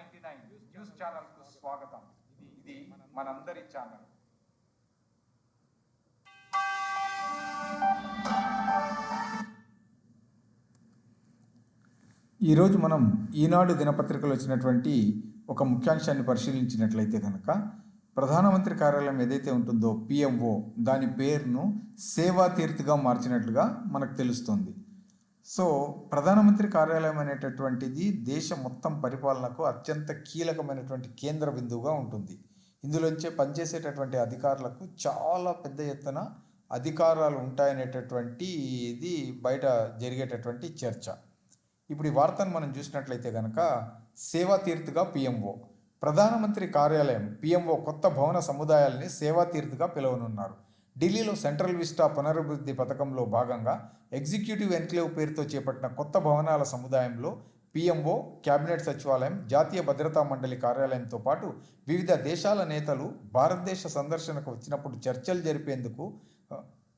F99 news channel కు స్వాగతం. ఇది మనందరి ఛానల్. ఈరోజు మనం ఈనాడు దినపత్రికలో వచ్చినటువంటి ఒక ముఖ్యాంశాన్ని పరిశీలించినట్లయితే కనుక ప్రధానమంత్రి కార్యాలయం ఏదైతే ఉంటుందో పిఎంఓ దాని పేరును సేవా తీర్థగా మార్చినట్లుగా మనకు తెలుస్తుంది. సో ప్రధానమంత్రి కార్యాలయం అనేటటువంటిది దేశం మొత్తం పరిపాలనకు అత్యంత కీలకమైనటువంటి కేంద్ర బిందువుగా ఉంటుంది. ఇందులోంచే పనిచేసేటటువంటి అధికారులకు చాలా పెద్ద ఎత్తున అధికారాలు ఉంటాయనేటటువంటి ఇది బయట జరిగేటటువంటి చర్చ. ఇప్పుడు ఈ వార్తను మనం చూసినట్లయితే కనుక సేవా తీర్థగా పిఎంఓ ప్రధానమంత్రి కార్యాలయం పిఎంఓ కొత్త భవన సముదాయాల్ని సేవా తీర్థగా పిలవనున్నారు. ఢిల్లీలో సెంట్రల్ విస్టా పునరభివృద్ధి పథకంలో భాగంగా ఎగ్జిక్యూటివ్ ఎన్క్లేవ్ పేరుతో చేపట్టిన కొత్త భవనాల సముదాయంలో పిఎంఓ, కేబినెట్ సచివాలయం, జాతీయ భద్రతా మండలి కార్యాలయంతో పాటు వివిధ దేశాల నేతలు భారతదేశ సందర్శనకు వచ్చినప్పుడు చర్చలు జరిపేందుకు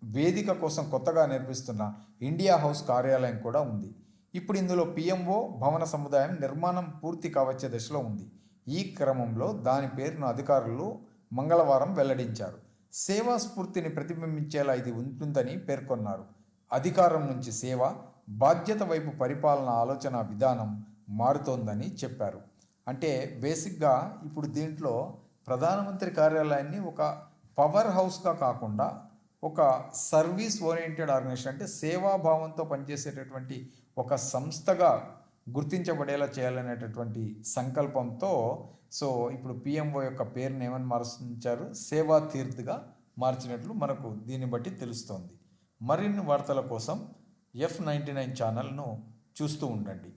వేదిక కోసం కొత్తగా నిర్మిస్తున్న ఇండియా హౌస్ కార్యాలయం కూడా ఉంది. ఇప్పుడు ఇందులో పిఎంఓ భవన సముదాయం నిర్మాణం పూర్తి కావచ్చే దశలో ఉంది. ఈ క్రమంలో దాని పేరును అధికారులు మంగళవారం వెల్లడించారు. సేవా స్ఫూర్తిని ప్రతిబింబించేలా ఇది ఉంటుందని పేర్కొన్నారు. అధికారం నుంచి సేవ, బాధ్యత వైపు పరిపాలన ఆలోచన విధానం మారుతోందని చెప్పారు. అంటే బేసిక్గా ఇప్పుడు దీంట్లో ప్రధానమంత్రి కార్యాలయాన్ని ఒక పవర్ హౌస్గా కాకుండా ఒక సర్వీస్ ఓరియంటెడ్ ఆర్గనైజేషన్, అంటే సేవాభావంతో పనిచేసేటటువంటి ఒక సంస్థగా గుర్తించబడేలా చేయాలనేటటువంటి సంకల్పంతో సో ఇప్పుడు పిఎంఓ యొక్క పేరుని ఏమని మార్చారు, సేవా తీర్థగా మార్చినట్లు మనకు దీన్ని బట్టి తెలుస్తోంది. మరిన్ని వార్తల కోసం F99 ఛానల్ను చూస్తూ ఉండండి.